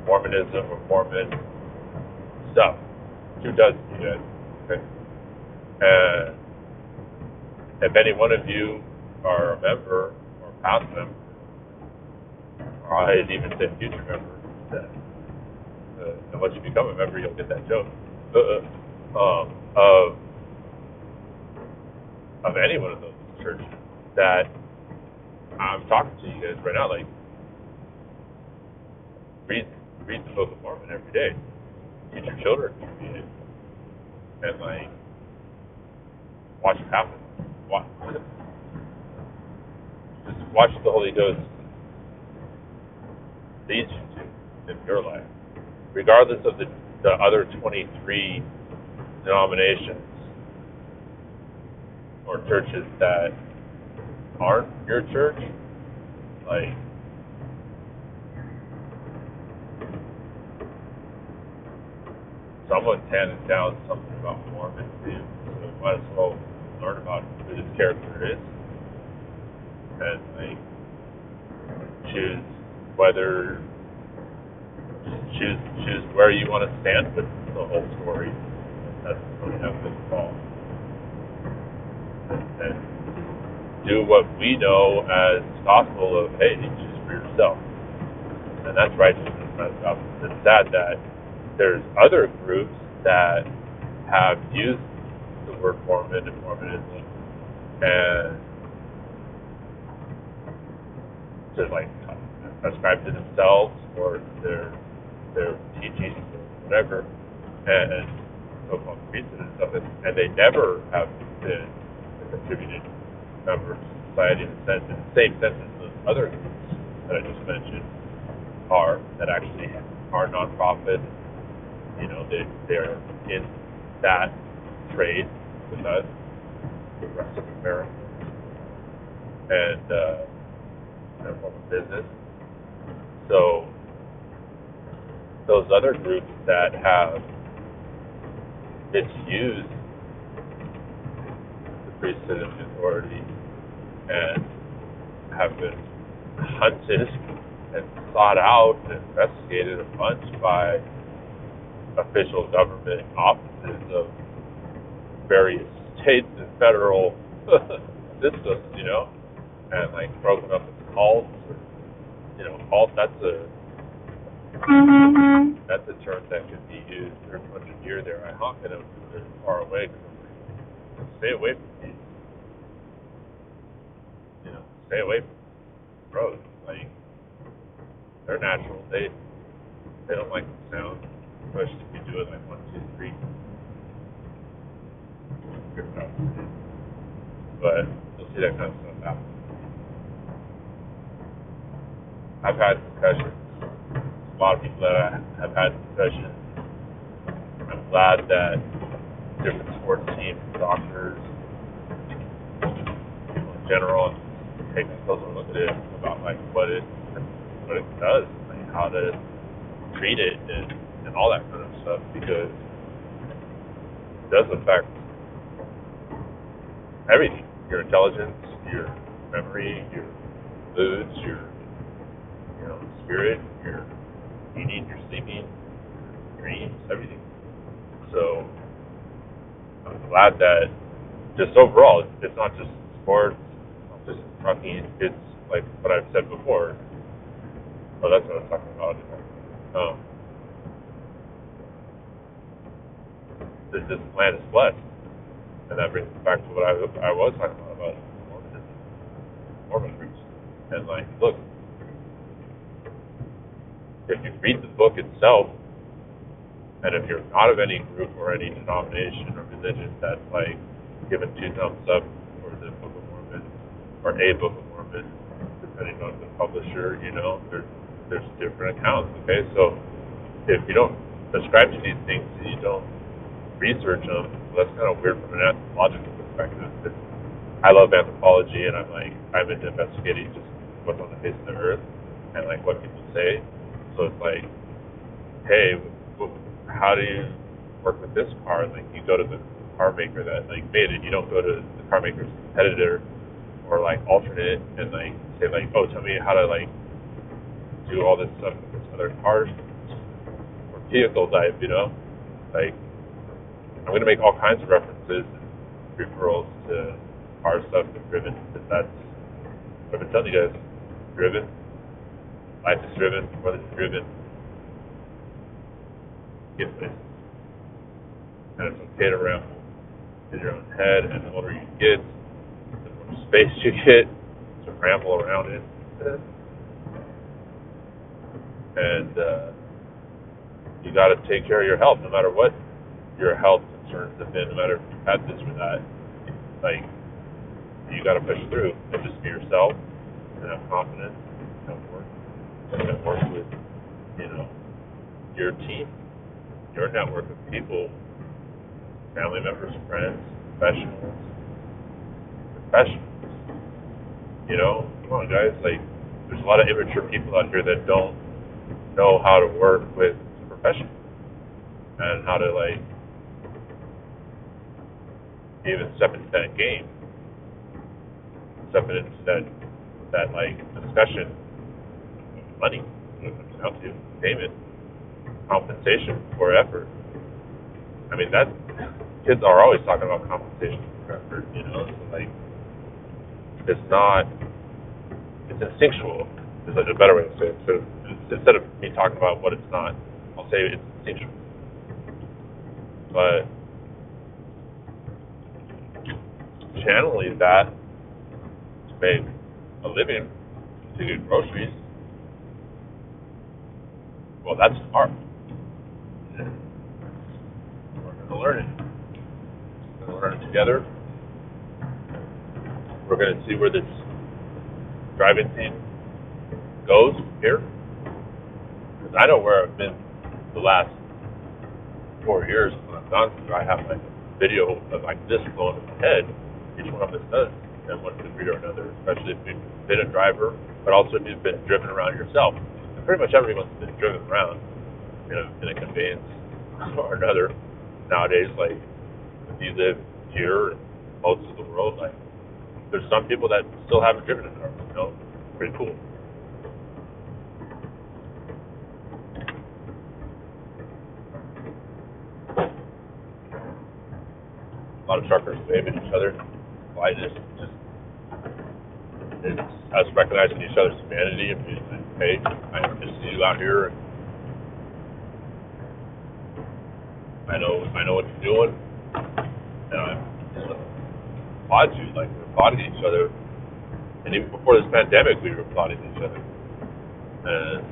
Mormonism or Mormon stuff. 2 dozen, you guys. Okay. And if any one of you are a member or past member, or I'd even say future member, that and once you become a member, you'll get that joke of any one of those churches that I'm talking to you guys right now. Like, read the Book of Mormon every day. Teach your children to read it, and watch it happen. Just watch the Holy Ghost lead you to in your life, regardless of the other 23 denominations or churches that aren't your church. Like, someone's handed down something about Mormon to you, so you might as well learn about who this character is and choose where you want to stand with the whole story. That's what we have this fall. And do what we know as gospel of, hey, choose for yourself. And that's righteousness, that's gospel. It's sad that there's other groups that have used the word Mormon and Mormonism and to ascribe to themselves or their teachings or whatever, and so-called priesthood and stuff, and they never have been a contributing member of society in the same sense as those other groups that I just mentioned are, that actually are nonprofit. They're in that trade with us, the rest of America, and their form of business. So those other groups that have misused the priesthood and authority and have been hunted and sought out and investigated a bunch by official government offices of various states and federal systems, and broken up into cults. Cult, that's a term that could be used. There's a bunch of deer there. I honk at them because they're far away. Stay away from these. Stay away from roads. They're natural. They don't like the sound, especially if you do it 1, 2, 3. But you'll see that kind of stuff happen. I've had concussions. A lot of people that have had concussions. I'm glad that different sports teams, doctors, people in general, take a closer look at it about what it does, how to treat it, and all that kind of stuff, because it does affect everything: your intelligence, your memory, your moods, your spirit, your eating, your sleeping, your dreams, everything. So I'm glad that just overall, it's not just sports, not just trucking, it's like what I've said before. Oh, that's what I was talking about. This land is blessed. And that brings us back to what I was talking about Mormon groups. And like, look, if you read the book itself, and if you're not of any group or any denomination or religion that's like given 2 thumbs up for the Book of Mormon or a Book of Mormon, depending on the publisher, there's different accounts. Okay, so if you don't subscribe to these things and you don't research them, well, that's kind of weird from an anthropological perspective. Because I love anthropology, and I'm into investigating just what's on the face of the earth and like what people say. So it's like, hey, how do you work with this car? And like, you go to the car maker that like made it. You don't go to the car maker's competitor or like alternate and like say like, oh, tell me how to like do all this stuff with this other car or vehicle type. Like, I'm gonna make all kinds of references and referrals to car stuff and driven, because that's what I've been telling you guys. Driven, life is driven, whether it's driven, get places. And it's okay to ramble in your own head, and the older you get, the more space you get to ramble around in. And you got to take care of your health, no matter what your health concerns have been, no matter if you've had this or that. Like, you got to push through and just be yourself and have confidence and work with, your team, your network of people, family members, friends, professionals. Come on, guys. Like, there's a lot of immature people out here that don't know how to work with professionals and how to like even step into that game, step into that like discussion of money, what it comes down to, payment, compensation for effort. I mean, that kids are always talking about compensation for effort. So like, it's instinctual. Is like a better way to say it. So instead of me talking about what it's not, I'll say it's instinctual. But channeling that to make a living, to get groceries, well, that's art. We're going to learn it. We're going to learn it together. We're going to see where this driving scene goes here. Because I know where I've been the last 4 years when I've gone through. I have like a video of like this going in my head. Each one of us does, in one degree or another, especially if you've been a driver, but also if you've been driven around yourself. And pretty much everyone's been driven around in a conveyance or another nowadays. Like, if you live here, most of the world, like, there's some people that still haven't driven a car. Pretty cool. A lot of truckers waving at each other. Why just it's us recognizing each other's humanity and being like, hey, I just see you out here, and I know what you're doing, and I applaud you. Like, we're applauding each other, and even before this pandemic, we were applauding each other. And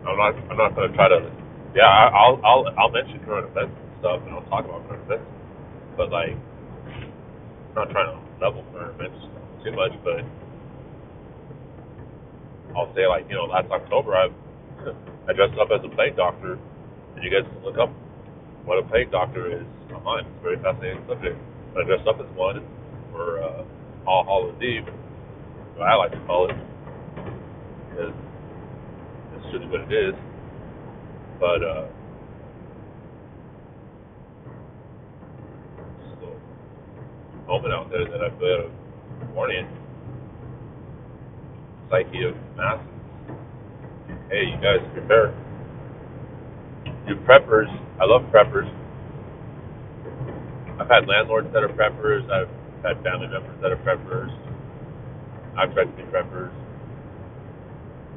I'm not going to try to. Yeah, I'll mention current events and stuff, and I'll talk about current events, but like, I'm not trying to level current events too much, but I'll say, like, last October I dressed up as a plague doctor, and you guys can look up what a plague doctor is online. It's a very fascinating subject. But I dressed up as one for All Hallows Eve, what I like to call it, because it's just what it is. But just a little moment out there that I feel a warning. Psyche of masses. Hey, you guys, prepare. You preppers, I love preppers. I've had landlords that are preppers. I've had family members that are preppers. I've tried to be preppers.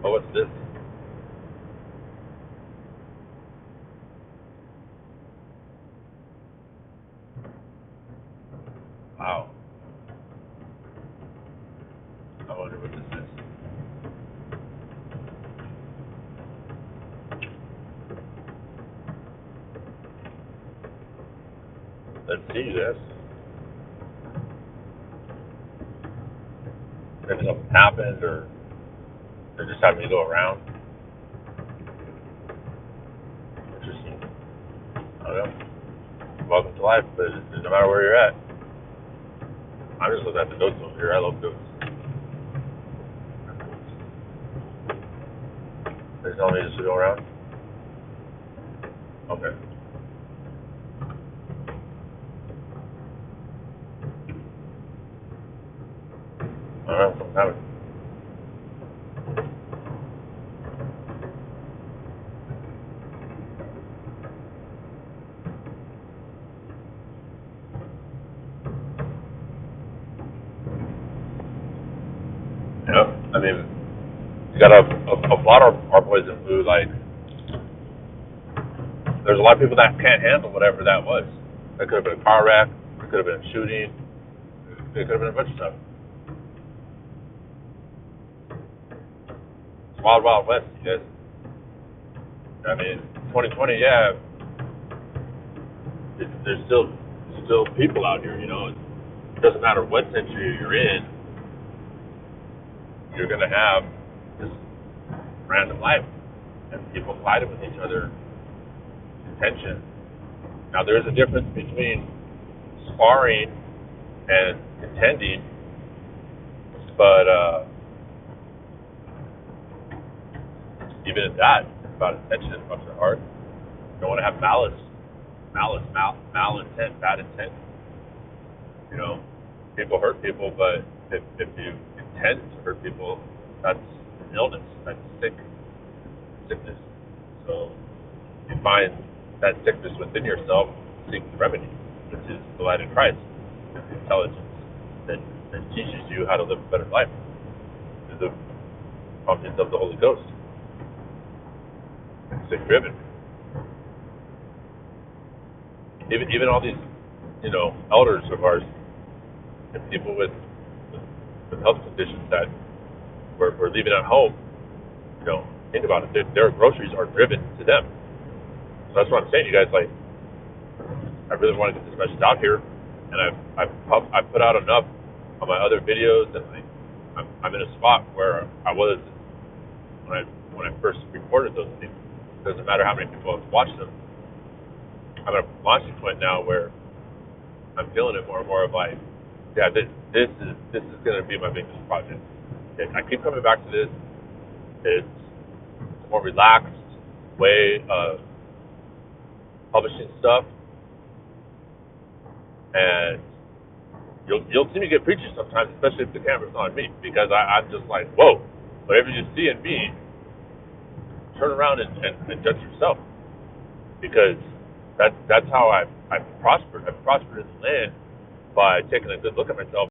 Oh, what's this? Wow. wonder what this is. Let's see this. Maybe something happened, or they're just having me go around. Interesting. I don't know. Welcome to life, but no matter where you're at, I'm just looking at the goats over here. I love goats. They're telling me just to go around? Okay. I don't know, something's happening. Yeah, I mean, you got a lot of our boys in blue, like, there's a lot of people that can't handle whatever that was. That could have been a car wreck, it could have been a shooting, it could have been a bunch of stuff. It's wild, wild west, you guys. I mean, 2020, yeah, there's still people out here, you know. It doesn't matter what century you're in, you're going to have this random life. And people colliding with each other, tension. Now, there is a difference between sparring and contending, but even at that, it's about intention as much as heart. You don't want to have malintent, bad intent. You know, people hurt people, but if you intend to hurt people, that's an illness, that's sickness. So you find that sickness within yourself, seek the remedy, which is the light of Christ, the intelligence that teaches you how to live a better life through the promptings of the Holy Ghost. Stay driven. Even all these, you know, elders of ours and people with health conditions that were leaving at home, you know, think about it. Their groceries are driven to them. So that's what I'm saying, you guys. Like, I really want to get this message out here, and I've put out enough on my other videos, and like, I'm in a spot where I was when I first recorded those things. It doesn't matter how many people have watched them. I'm at a launching point now where I'm feeling it more and more of like, yeah, this is going to be my biggest project. I keep coming back to this. It's a more relaxed way of publishing stuff, and you'll see me get preachy sometimes, especially if the camera's on me, because I'm just like, whoa, whatever you see in me, turn around and judge yourself, because that's how I've prospered. I've prospered in the land by taking a good look at myself